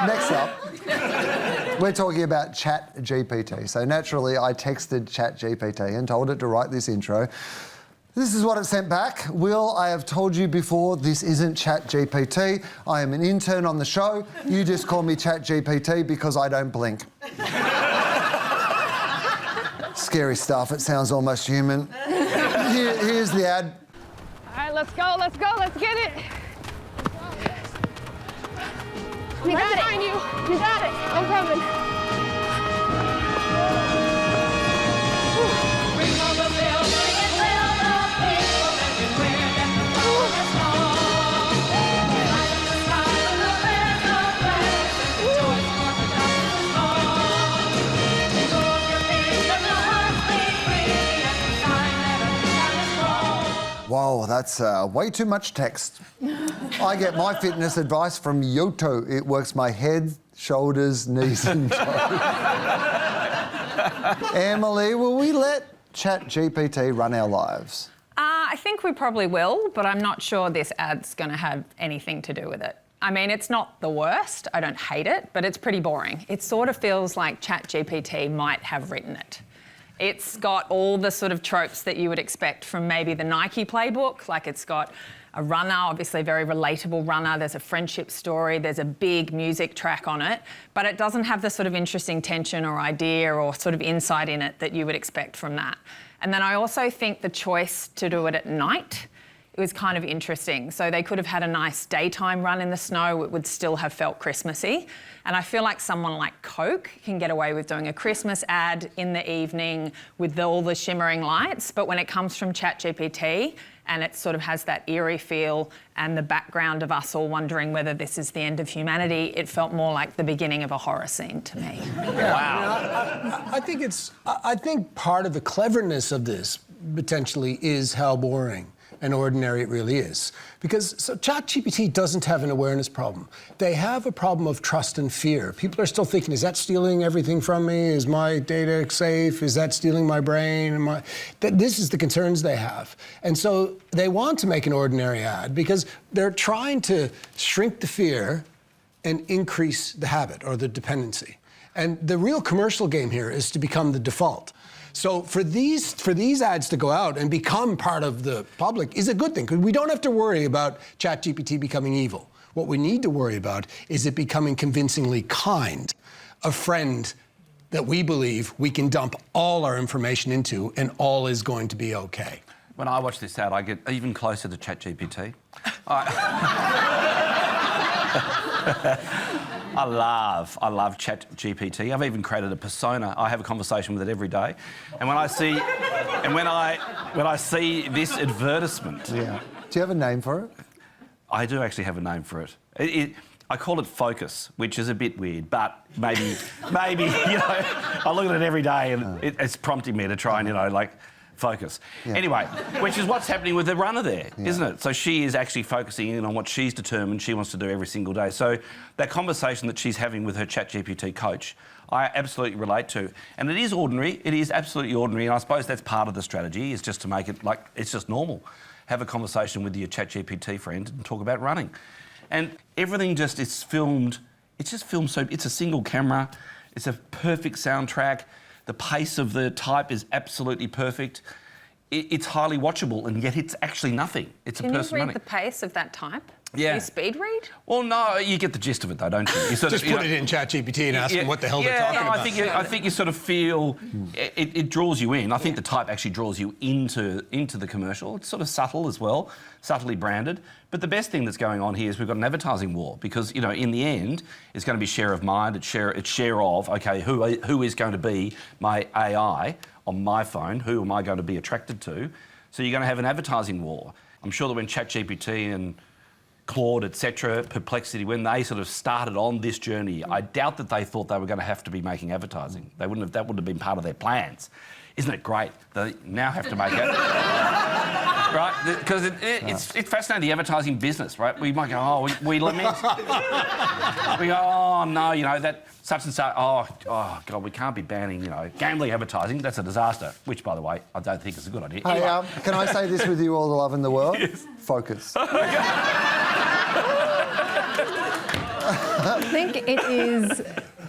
Next up, we're talking about Chat GPT. So naturally, I texted Chat GPT and told it to write this intro. This is what it sent back. Wil, I have told you before, this isn't Chat GPT. I am an intern on the show. You just call me Chat GPT because I don't blink. Scary stuff. It sounds almost human. Here's the ad. All right, let's go, let's get it. You got it. You got it. I'm coming. Whoa, that's way too much text. I get my fitness advice from Yoto. It works my head, shoulders, knees and toes. Emily, will we let Chat GPT run our lives? I think we probably will, but I'm not sure this ad's going to have anything to do with it. I mean, it's not the worst. I don't hate it, but it's pretty boring. It sort of feels like Chat GPT might have written it. It's got all the sort of tropes that you would expect from maybe the Nike playbook. Like, it's got a runner, obviously a very relatable runner. There's a friendship story. There's a big music track on it. But it doesn't have the sort of interesting tension or idea or sort of insight in it that you would expect from that. And then I also think the choice to do it at night, it was kind of interesting. So they could have had a nice daytime run in the snow. It would still have felt Christmassy. And I feel like someone like Coke can get away with doing a Christmas ad in the evening with all the shimmering lights. But when it comes from ChatGPT and it sort of has that eerie feel and the background of us all wondering whether this is the end of humanity, it felt more like the beginning of a horror scene to me. Wow. I think part of the cleverness of this potentially is how boring and ordinary it really is. Because ChatGPT doesn't have an awareness problem. They have a problem of trust and fear. People are still thinking, is that stealing everything from me? Is my data safe? Is that stealing my brain? This is the concerns they have. And so they want to make an ordinary ad because they're trying to shrink the fear and increase the habit or the dependency. And the real commercial game here is to become the default. So for these ads to go out and become part of the public is a good thing, because we don't have to worry about ChatGPT becoming evil. What we need to worry about is it becoming convincingly kind, a friend that we believe we can dump all our information into and all is going to be okay. When I watch this ad, I get even closer to ChatGPT. I love ChatGPT. I've even created a persona. I have a conversation with it every day. And when I see this advertisement... Yeah. Do you have a name for it? I do actually have a name for it. I call it Focus, which is a bit weird, but maybe, you know, I look at it every day and it's prompting me to try and, focus. Yeah. Anyway, which is what's happening with the runner there, isn't it? So she is actually focusing in on what she's determined she wants to do every single day. So that conversation that she's having with her ChatGPT coach, I absolutely relate to. And it is ordinary. It is absolutely ordinary. And I suppose that's part of the strategy, is just to make it like it's just normal. Have a conversation with your ChatGPT friend and talk about running. And everything just is filmed. It's just filmed so... It's a single camera. It's a perfect soundtrack. The pace of the type is absolutely perfect. It's highly watchable, and yet it's actually nothing. It's a person running. Can you read the pace of that type? Yeah. Do you speed read? Well, no, you get the gist of it, though, don't you? You just put it in ChatGPT and ask them what the hell they're talking about. I think you sort of feel... It draws you in. I think the type actually draws you into the commercial. It's sort of subtle as well, subtly branded. But the best thing that's going on here is we've got an advertising war, because, you know, in the end, it's going to be share of mind, it's share of, OK, who is going to be my AI on my phone? Who am I going to be attracted to? So you're going to have an advertising war. I'm sure that when ChatGPT and Claude, etc., Perplexity, when they sort of started on this journey, I doubt that they thought they were going to have to be making advertising. That wouldn't have been part of their plans. Isn't it great? They now have to make it. Right? Because it's fascinating, the advertising business, right? We might go, oh, we lament. We go, oh, no, you know, that such and such, oh, God, we can't be banning, you know, gambling advertising. That's a disaster, which, by the way, I don't think is a good idea. Hey, anyway. Can I say this with you, all the love in the world? Yes. Focus. I think it is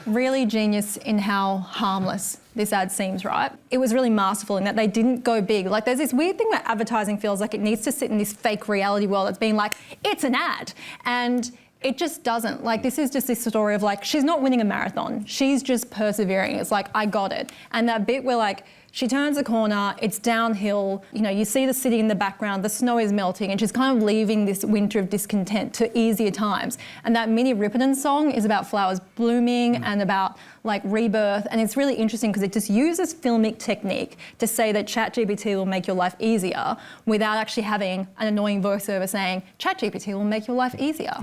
really genius in how harmless this ad seems, right? It was really masterful in that they didn't go big. Like, there's this weird thing where advertising feels like it needs to sit in this fake reality world that's being like, it's an ad. And it just doesn't. Like, this is just this story of like, she's not winning a marathon. She's just persevering. It's like, I got it. And that bit where like, she turns a corner, it's downhill, you know, you see the city in the background, the snow is melting, and she's kind of leaving this winter of discontent to easier times. And that Minnie Riperton song is about flowers blooming and about like rebirth, and it's really interesting because it just uses filmic technique to say that Chat GPT will make your life easier without actually having an annoying voiceover saying, Chat GPT will make your life easier.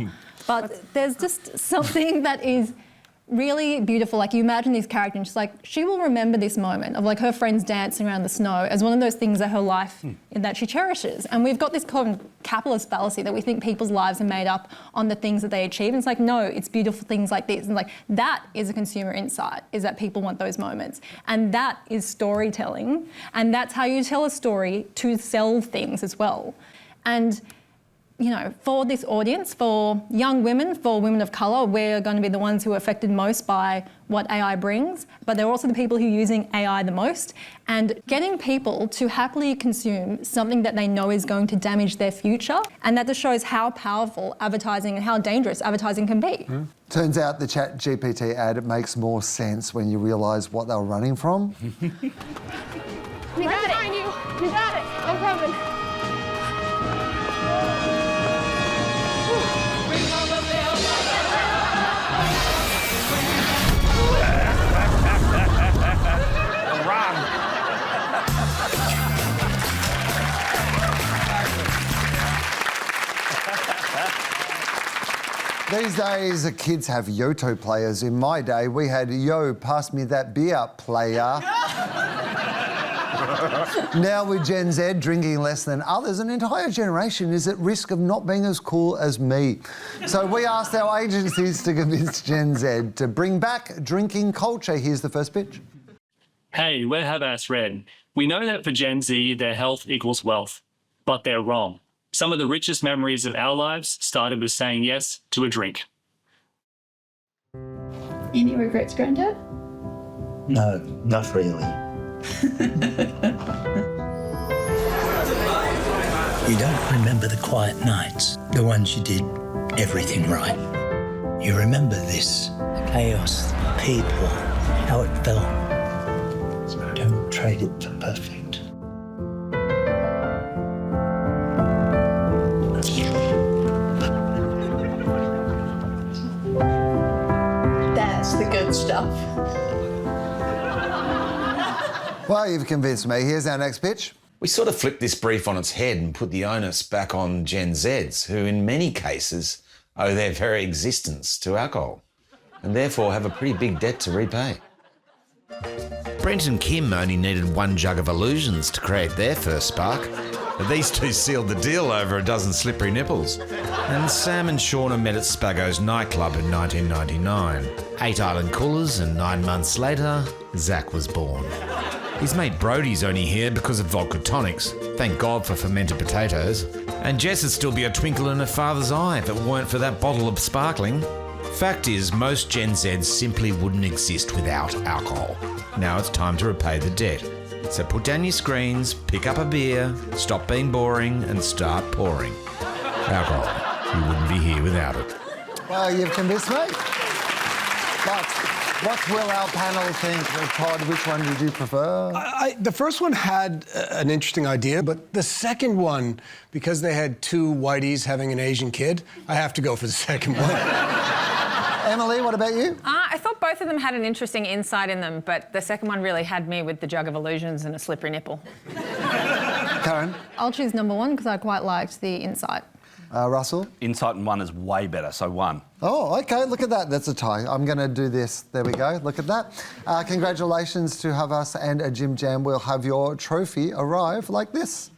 But there's just something that is really beautiful. Like, you imagine this character and she's like, she will remember this moment of like her friends dancing around the snow as one of those things that her life that she cherishes. And we've got this kind of capitalist fallacy that we think people's lives are made up on the things that they achieve. And it's like, no, it's beautiful things like this. And like, that is a consumer insight, is that people want those moments. And that is storytelling. And that's how you tell a story to sell things as well. And you know, for this audience, for young women, for women of colour, we're going to be the ones who are affected most by what AI brings, but they're also the people who are using AI the most. And getting people to happily consume something that they know is going to damage their future, and that just shows how powerful advertising and how dangerous advertising can be. Turns out the Chat GPT ad makes more sense when you realise what they were running from. We got it. Behind you. You got it. I'm coming. These days, the kids have Yoto players. In my day, we had Yo, pass me that beer, player. Now with Gen Z drinking less than others, an entire generation is at risk of not being as cool as me. So we asked our agencies to convince Gen Z to bring back drinking culture. Here's the first pitch. Hey, we're Have-Ass Red. We know that for Gen Z, their health equals wealth, but they're wrong. Some of the richest memories of our lives started with saying yes to a drink. Any regrets, Granddad? No, not really. You don't remember the quiet nights, the ones you did everything right. You remember this, the chaos, the people, how it felt. Don't trade it for perfect. That's the good stuff. Well, you've convinced me. Here's our next pitch. We sort of flipped this brief on its head and put the onus back on Gen Zs, who in many cases owe their very existence to alcohol and therefore have a pretty big debt to repay. Brent and Kim only needed one jug of illusions to create their first spark. But these two sealed the deal over a dozen slippery nipples. And Sam and Shauna met at Spago's nightclub in 1999. 8 island coolers, and 9 months later, Zach was born. His mate Brody's only here because of vodka tonics. Thank God for fermented potatoes. And Jess would still be a twinkle in her father's eye if it weren't for that bottle of sparkling. Fact is, most Gen Zs simply wouldn't exist without alcohol. Now it's time to repay the debt. So put down your screens, pick up a beer, stop being boring, and start pouring. Alcohol. You wouldn't be here without it. Well, you've convinced me. But what will our panel think? Todd, which one did you prefer? The first one had an interesting idea, but the second one, because they had two whiteys having an Asian kid, I have to go for the second one. Emily, what about you? I thought both of them had an interesting insight in them, but the second one really had me with the jug of illusions and a slippery nipple. Karen? I'll choose number one because I quite liked the insight. Russell? Insight in one is way better, so 1. Oh, OK, look at that. That's a tie. I'm going to do this. There we go. Look at that. Congratulations to Have-Us and a Jim Jam. We'll have your trophy arrive like this.